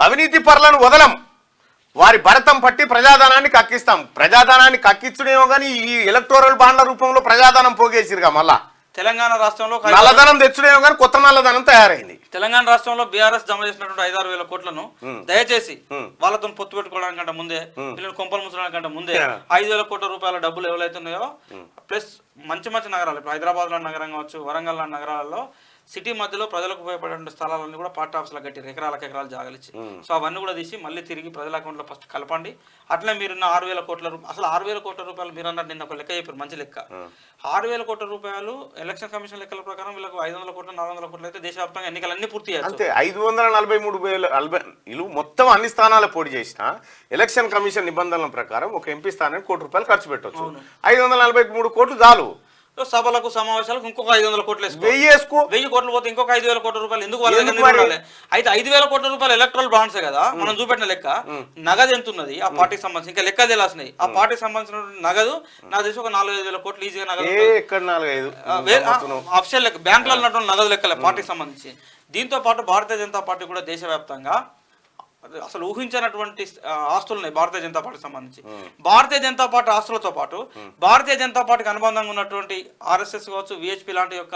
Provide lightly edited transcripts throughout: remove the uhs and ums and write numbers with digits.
అవినీతి పరులను వదలం, వారి భరతం పట్టి ప్రజాధనాన్ని కక్కిస్తాం. ప్రజాధనాన్ని కక్కించుడేమో కానీ ఈ ఎలక్టోరల్ బాండ్ల రూపంలో ప్రజాధనం పోగేసిరుగా. మళ్ళా తెలంగాణ రాష్ట్రంలో నల్లధనం తెచ్చుడేమో కానీ కొత్త నల్లధనం తయారైంది. తెలంగాణ రాష్ట్రంలో బీఆర్ఎస్ జమ చేసినటువంటి 5-6 వేల కోట్లను దయచేసి వాళ్ళతో పొత్తు పెట్టుకోవడానికంటే ముందే, వీళ్ళని కొంపలు ముంచడానికంటే ముందే 5,000 కోట్ల రూపాయల డబ్బులు ఎవరైతున్నాయో ప్లస్ మంచి మంచి నగరాలు, ఇప్పుడు హైదరాబాద్ లాంటి నగరం కావచ్చు, వరంగల్ లాంటి నగరాల్లో సిటీ మధ్యలో ప్రజలకు ఉపయోగపడే స్థలాలన్నీ కూడా పార్ట్ ఆఫీస్లో కట్టారు, ఎకరాలు జాగలిచ్చి. సో అవన్నీ కూడా తీసి మళ్ళీ తిరిగి ప్రజల అకౌంట్లో ఫస్ట్ కలపండి. అట్లా మీరున్న 6,000 కోట్ల అసలు 6,000 కోట్ల రూపాయలు మీరు అన్నట్టు నిన్న ఒక లెక్క చెప్పారు, మంచి లెక్క. 6,000 కోట్ల రూపాయలు ఎలక్షన్ కమిషన్ లెక్కల ప్రకారం వీళ్ళకు 500 కోట్లు 400 కోట్లు అయితే దేశవ్యాప్తంగా ఎన్నికలన్నీ పూర్తి అయ్యాయి. అంతే 543,000 మొత్తం అన్ని స్థానాలు పోటీ చేసిన ఎలక్షన్ కమిషన్ నిబంధనల ప్రకారం ఒక ఎంపీ స్థానానికి ₹1 ఖర్చు పెట్టవచ్చు. 543 కోట్లు చాలు. సభలకు సమావేశాలకు ఇంకొక 500 కోట్లు వేసుకో, 1000 కోట్లు పోతే ఇంకొక 5,000 కోట్ల రూపాయలు ఎందుకు వాళ్ళ దగ్గర? అయితే 5,000 కోట్ల రూపాయలు ఎలక్ట్రల్ బాండ్సే కదా మనం చూపెట్టిన లెక్క. నగదు ఎంత ఉన్నది ఆ పార్టీకి సంబంధించి ఇంకా లెక్క తెలియాల్సినాయి. ఆ పార్టీకి సంబంధించిన నగదు నాకు తెలిసి ఒక 4-5 కోట్లు ఈజీగా నగదు అఫిషియల్ లెక్క, బ్యాంకులో ఉన్నటువంటి నగదు లెక్కలే పార్టీకి సంబంధించి. దీంతో పాటు భారతీయ జనతా పార్టీ కూడా దేశవ్యాప్తంగా అసలు ఊహించినటువంటి ఆస్తులు ఉన్నాయి భారతీయ జనతా పార్టీకి సంబంధించి. భారతీయ జనతా పార్టీ ఆస్తులతో పాటు భారతీయ జనతా పార్టీకి అనుబంధంగా ఉన్నటువంటి RSS కావచ్చు, VHP లాంటి యొక్క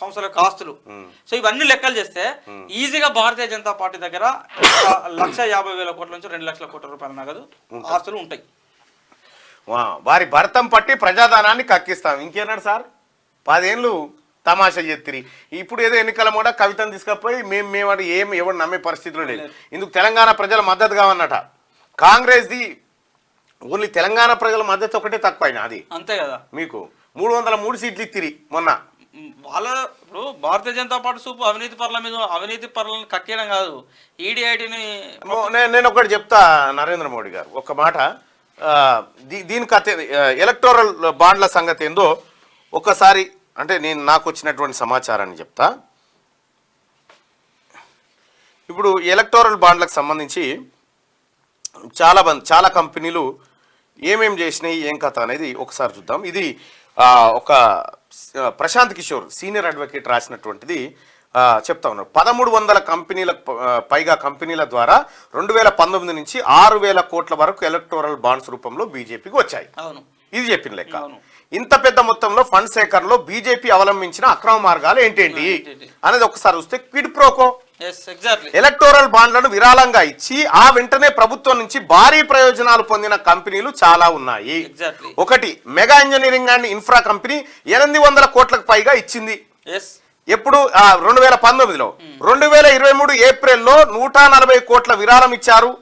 సంస్థల యొక్క ఆస్తులు. సో ఇవన్నీ లెక్కలు చేస్తే ఈజీగా భారతీయ జనతా పార్టీ దగ్గర 1,50,000 కోట్ల నుంచి 2,00,000 కోట్ల రూపాయల నగదు ఆస్తులు ఉంటాయి. వారి భరతం పట్టి ప్రజాధనాన్ని కక్కిస్తాం. ఇంకేనాడు సార్ 10 ఏళ్ళు తమాషా చేతిరి. ఇప్పుడు ఏదో ఎన్నికల మూడ కవితను తీసుకపోయి మేము ఎవరు నమ్మే పరిస్థితిలో లేదు. ఇందుకు తెలంగాణ ప్రజల మద్దతు కావన్నట. కాంగ్రెస్ది ఓన్లీ తెలంగాణ ప్రజల మద్దతు ఒకటే తక్కువైనా అది అంతే కదా. మీకు 303 సీట్లు ఇత్తిరి మొన్న. వాళ్ళ ఇప్పుడు భారతీయ జనతా పార్టీ సూపు అవినీతి పరుల మీద అవినీతి పరులను కక్కేయడం కాదు, ఈడీఐటీని. నేను ఒకటి చెప్తా నరేంద్ర మోడీ గారు ఒక మాట, దీని కథ ఎలక్టోరల్ బాండ్ల సంగతి ఏందో ఒకసారి అంటే నాకు వచ్చినటువంటి సమాచారాన్ని చెప్తా. ఇప్పుడు ఎలక్టోరల్ బాండ్లకు సంబంధించి చాలా కంపెనీలు ఏమేం చేసినాయి ఏం కథ అనేది ఒకసారి చూద్దాం. ఇది ఒక ప్రశాంత్ కిషోర్ సీనియర్ అడ్వకేట్ రాసినటువంటిది చెప్తా ఉన్నారు. 1,300 కంపెనీల పైగా కంపెనీల ద్వారా 2019 నుంచి 6,000 కోట్ల వరకు ఎలక్టోరల్ బాండ్స్ రూపంలో బీజేపీకి వచ్చాయి. ఇది చెప్పిన లెక్క. ఇంత పెద్ద మొత్తంలో ఫండ్ సేకరణలో బీజేపీ అవలంబించిన అక్రమ మార్గాలు ఏంటేంటి అనేది ఒకసారి చూస్తే క్విడ్ ప్రోకో, ఎలక్టోరల్ బాండ్లను విరాళంగా ఇచ్చి ఆ వెంటనే ప్రభుత్వం నుంచి భారీ ప్రయోజనాలు పొందిన కంపెనీలు చాలా ఉన్నాయి. ఒకటి mega engineering and infra company 800 కోట్లకు పైగా ఇచ్చింది. ఎప్పుడు 2019లో. 2023 ఏప్రిల్లో 140 కోట్ల విరాళం ఇచ్చారు.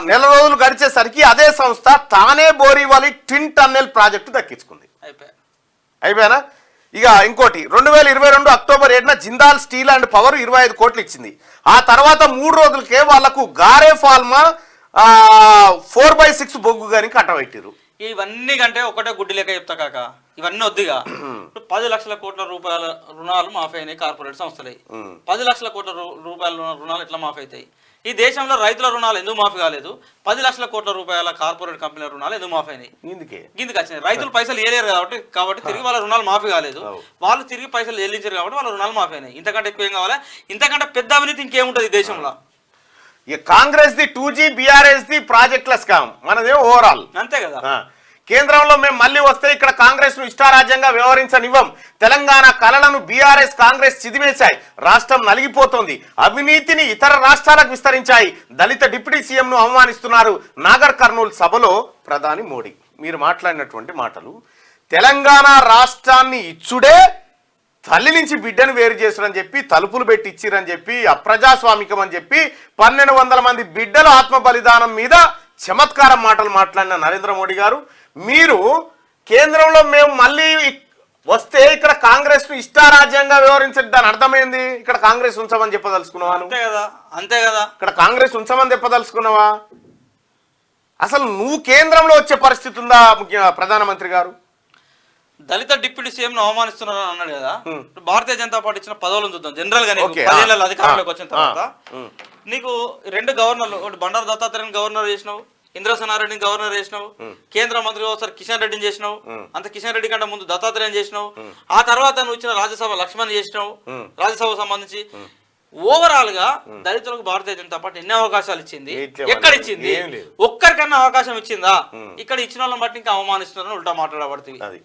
నెల రోజులు గడిచేసరికి అదే సంస్థ తానే బోరీవలి ట్విన్ టన్నెల్ ప్రాజెక్టు దక్కించుకుంది. అయిపోయానా? ఇక ఇంకోటి 2022 అక్టోబర్ 7న జిందాల్ స్టీల్ అండ్ పవర్ 25 కోట్లు ఇచ్చింది. ఆ తర్వాత 3 రోజులకే వాళ్లకు గారే ఫాల్మా 4/6 బొగ్గు గాని కట్టబెట్టారు. ఇవన్నీ కంటే ఒకటే గుడ్డి లెక్క చెప్తా కాక, ఇవన్నీ వద్దుగా. 10 లక్షల కోట్ల రూపాయల రుణాలు మాఫీ అయినాయి కార్పొరేట్ సంస్థలే. 10 లక్షల కోట్ల రూపాయల రుణాలు ఎట్లా మాఫీ అవుతాయి? ఈ దేశంలో రైతుల రుణాలు ఎందుకు మాఫీ కాలేదు? 10 లక్షల కోట్ల రూపాయల కార్పొరేట్ కంపెనీల రుణాలు ఎందుకు మాఫీ అయినాయి? గిందుకు వచ్చినాయి. రైతులు పైసలు ఏలేరు కాబట్టి తిరిగి వాళ్ళ రుణాలు మాఫీ కాలేదు. వాళ్ళు తిరిగి పైసలు చెల్లించారు కాబట్టి వాళ్ళ రుణాలు మాఫీ అయినాయి. ఇంతకంటే ఎక్కువ ఏం కావాలి? ఇంతకంటే పెద్ద అవినీతి ఇంకేముంటుంది ఈ దేశంలో? Congress the 2G, BRS the ప్రాజెక్టుల స్కామ్, మనదే ఓవరాల్. అంతే కదా. కేంద్రంలో మేము మళ్ళీ వస్తే ఇక్కడ కాంగ్రెస్ ను ఇష్టారాజ్యంగా వ్యవహరించనివ్వం. తెలంగాణ కళలను బీఆర్ఎస్ కాంగ్రెస్ చిదిమేశాయి. రాష్ట్రం నలిగిపోతోంది. అవినీతిని ఇతర రాష్ట్రాలకు విస్తరించాయి. దళిత డిప్యూటీ సీఎంను అవమానిస్తున్నారు. నాగర్ కర్నూలు సభలో ప్రధాని మోడీ మీరు మాట్లాడినటువంటి మాటలు తెలంగాణ రాష్ట్రాన్ని ఇచ్చుడే తల్లి నుంచి బిడ్డను వేరు చేసుడని చెప్పి తలుపులు పెట్టి ఇచ్చిరని చెప్పి అప్రజాస్వామికం అని చెప్పి 1,200 మంది బిడ్డల ఆత్మ బలిదానం మీద చమత్కారం మాటలు మాట్లాడిన నరేంద్ర మోడీ గారు, మీరు కేంద్రంలో మేము మళ్ళీ వస్తే ఇక్కడ కాంగ్రెస్ ను ఇష్టారాజ్యంగా వ్యవహరించడం దాని అర్థమైంది. ఇక్కడ కాంగ్రెస్ ఉంచమని చెప్పదలుచుకున్నావా? అంతే కదా. ఇక్కడ కాంగ్రెస్ ఉంచమని చెప్పదలుచుకున్నావా? అసలు నువ్వు కేంద్రంలో వచ్చే పరిస్థితి ఉందా? ప్రధానమంత్రి గారు దళిత డిప్యూటీ సీఎం ను అవమానిస్తున్నారని అన్నాడు కదా. భారతీయ జనతా పార్టీ ఇచ్చిన పదవులను చూద్దాం. జనరల్ గా 10 ఏళ్ళ అధికారంలోకి వచ్చిన తర్వాత నీకు 2 గవర్నర్లు, ఒకటి బండారు దత్తాత్రేయని గవర్నర్ చేసినావు, ఇంద్రసేనారెడ్డిని గవర్నర్ చేసినావు, కేంద్ర మంత్రి ఒకసారి కిషన్ రెడ్డిని చేసినావు, అంత కిషన్ రెడ్డి కంటే ముందు దత్తాత్రేయని చేసినావు, ఆ తర్వాత నువ్వు ఇచ్చిన రాజ్యసభ లక్ష్మణ్ చేసినావు రాజ్యసభకు సంబంధించి. ఓవరాల్ గా దళితులకు భారతీయ జనతా పార్టీ ఎన్ని అవకాశాలు ఇచ్చింది, ఇట్లే ఎక్కడ ఇచ్చింది, ఏం లేదు. ఒక్కరికన్నా అవకాశం ఇచ్చిందా? ఇక్కడ ఇచ్చిన వాళ్ళని బట్టి ఇంకా అవమానిస్తున్నారని ఉల్టా మాట్లాడబడుతుంది. అది